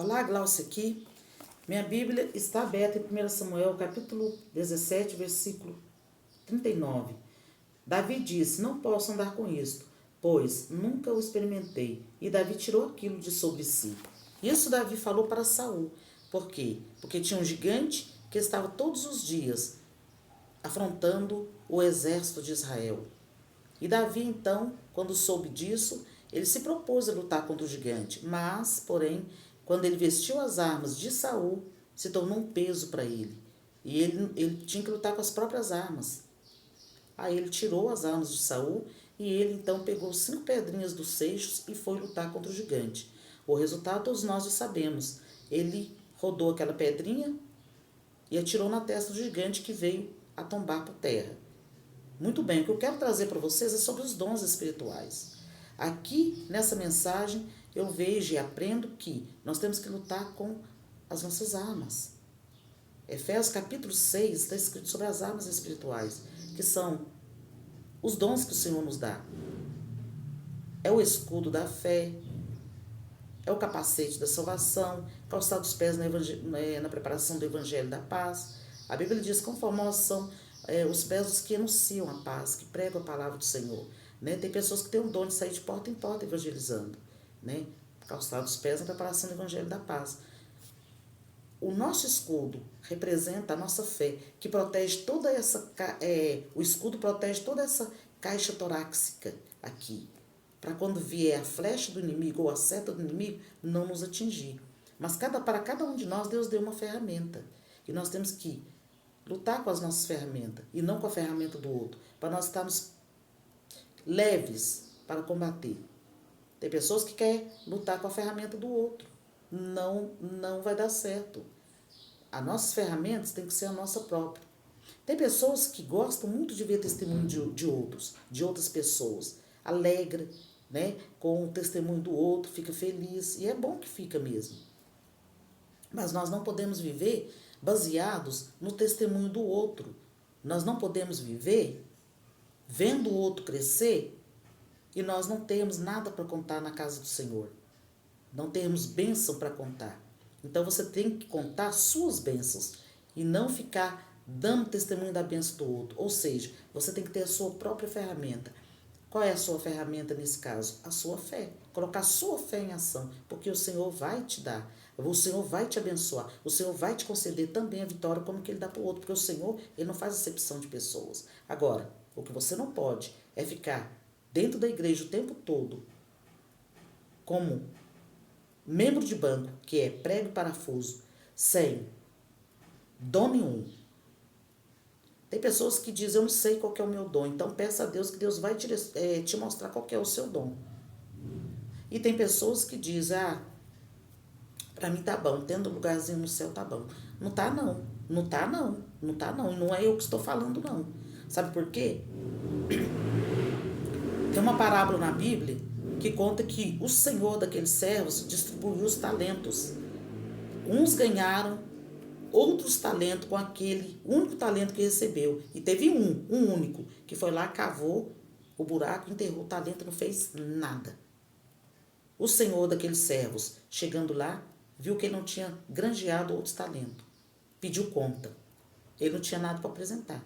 Olá, Glaucia aqui. Minha Bíblia está aberta em 1 Samuel, capítulo 17, versículo 39. Davi disse: Não posso andar com isto, pois nunca o experimentei. E Davi tirou aquilo de sobre si. Isso Davi falou para Saul. Por quê? Porque tinha um gigante que estava todos os dias afrontando o exército de Israel. E Davi, então, quando soube disso, ele se propôs a lutar contra o gigante. Mas, porém, quando ele vestiu as armas de Saul, se tornou um peso para ele. E ele tinha que lutar com as próprias armas. Aí ele tirou as armas de Saul e ele então pegou 5 pedrinhas dos seixos e foi lutar contra o gigante. O resultado todos nós já sabemos. Ele rodou aquela pedrinha e atirou na testa do gigante, que veio a tombar por terra. Muito bem, o que eu quero trazer para vocês é sobre os dons espirituais. Aqui, nessa mensagem, eu vejo e aprendo que nós temos que lutar com as nossas armas. Efésios capítulo 6 está escrito sobre as armas espirituais, que são os dons que o Senhor nos dá. É o escudo da fé, é o capacete da salvação, calçar os pés na preparação do evangelho da paz. A Bíblia diz: conforme são os pés dos que anunciam a paz, que pregam a palavra do Senhor. Né? Tem pessoas que têm o dom de sair de porta em porta evangelizando. Né? Calçar os pés na preparação do evangelho da paz. O nosso escudo representa a nossa fé, que protege toda essa... o escudo protege toda essa caixa torácica aqui, para quando vier a flecha do inimigo ou a seta do inimigo, não nos atingir. Mas para cada um de nós, Deus deu uma ferramenta. E nós temos que lutar com as nossas ferramentas e não com a ferramenta do outro, para nós estarmos leves para combater. Tem pessoas que querem lutar com a ferramenta do outro. Não vai dar certo. As nossas ferramentas têm que ser a nossa própria. Tem pessoas que gostam muito de ver testemunho de outras pessoas. Alegra, né, com o testemunho do outro, fica feliz. E é bom que fica mesmo. Mas nós não podemos viver baseados no testemunho do outro. Nós não podemos viver vendo o outro crescer e nós não temos nada para contar na casa do Senhor. Não temos bênção para contar. Então você tem que contar suas bênçãos e não ficar dando testemunho da bênção do outro. Ou seja, você tem que ter a sua própria ferramenta. Qual é a sua ferramenta nesse caso? A sua fé. Colocar a sua fé em ação, porque o Senhor vai te dar. O Senhor vai te abençoar. O Senhor vai te conceder também a vitória como que Ele dá para o outro. Porque o Senhor, Ele não faz acepção de pessoas. Agora, o que você não pode é ficar dentro da igreja o tempo todo como membro de banco, que é prego e parafuso, sem dom nenhum. Tem pessoas que dizem: eu não sei qual que é o meu dom. Então peça a Deus, que Deus vai te mostrar qual que é o seu dom. E tem pessoas que dizem: para mim tá bom, tendo um lugarzinho no céu tá bom. Não tá não, não tá não, não tá não. E não é eu que estou falando não. Sabe por quê? Tem uma parábola na Bíblia que conta que o Senhor daqueles servos distribuiu os talentos. Uns ganharam outros talentos com aquele único talento que recebeu. E teve um único, que foi lá, cavou o buraco, enterrou o talento e não fez nada. O Senhor daqueles servos, chegando lá, viu que ele não tinha granjeado outros talentos. Pediu conta. Ele não tinha nada para apresentar.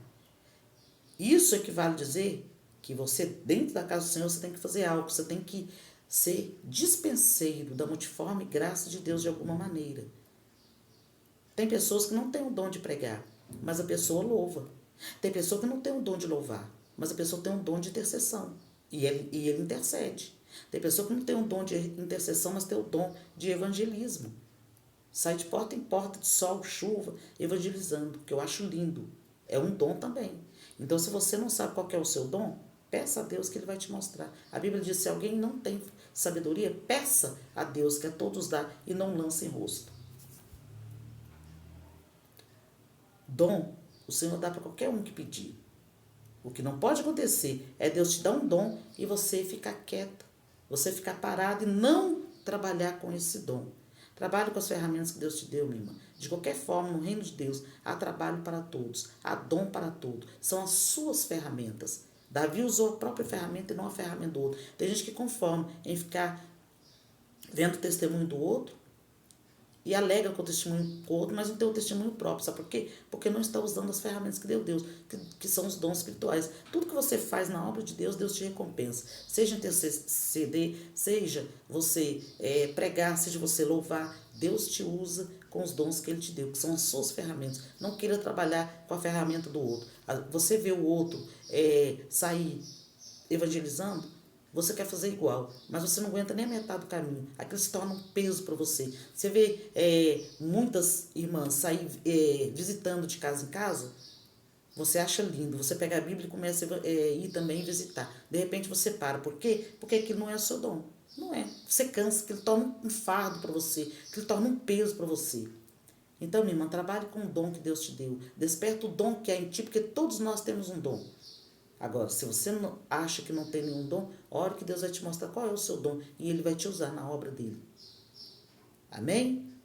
Isso equivale a dizer que você, dentro da casa do Senhor, você tem que fazer algo. Você tem que ser dispenseiro da multiforme graça de Deus de alguma maneira. Tem pessoas que não têm o dom de pregar, mas a pessoa louva. Tem pessoa que não tem o dom de louvar, mas a pessoa tem um dom de intercessão. E ele intercede. Tem pessoa que não tem um dom de intercessão, mas tem o dom de evangelismo. Sai de porta em porta, de sol, chuva, evangelizando, que eu acho lindo. É um dom também. Então, se você não sabe qual que é o seu dom, peça a Deus que Ele vai te mostrar. A Bíblia diz: se alguém não tem sabedoria, peça a Deus, que a todos dá, e não lance em rosto. Dom, o Senhor dá para qualquer um que pedir. O que não pode acontecer é Deus te dar um dom e você ficar quieto, você ficar parado e não trabalhar com esse dom. Trabalhe com as ferramentas que Deus te deu, minha irmã. De qualquer forma, no reino de Deus, há trabalho para todos, há dom para todos. São as suas ferramentas. Davi usou a própria ferramenta e não a ferramenta do outro. Tem gente que conforma em ficar vendo o testemunho do outro e alega com o testemunho com o outro, mas não tem o testemunho próprio. Sabe por quê? Porque não está usando as ferramentas que deu Deus, que são os dons espirituais. Tudo que você faz na obra de Deus, Deus te recompensa. Seja interceder, seja você pregar, seja você louvar, Deus te usa com os dons que Ele te deu, que são as suas ferramentas. Não queira trabalhar com a ferramenta do outro. Você vê o outro sair evangelizando, você quer fazer igual, mas você não aguenta nem a metade do caminho. Aquilo se torna um peso para você. Você vê muitas irmãs sair visitando de casa em casa, você acha lindo, você pega a Bíblia e começa a ir também visitar. De repente você para. Por quê? Porque aquilo não é o seu dom. Não é. Você cansa, aquilo torna um fardo para você, aquilo torna um peso para você. Então, minha irmã, trabalhe com o dom que Deus te deu. Desperta o dom que há em ti, porque todos nós temos um dom. Agora, se você não acha que não tem nenhum dom, ore que Deus vai te mostrar qual é o seu dom e Ele vai te usar na obra dele. Amém?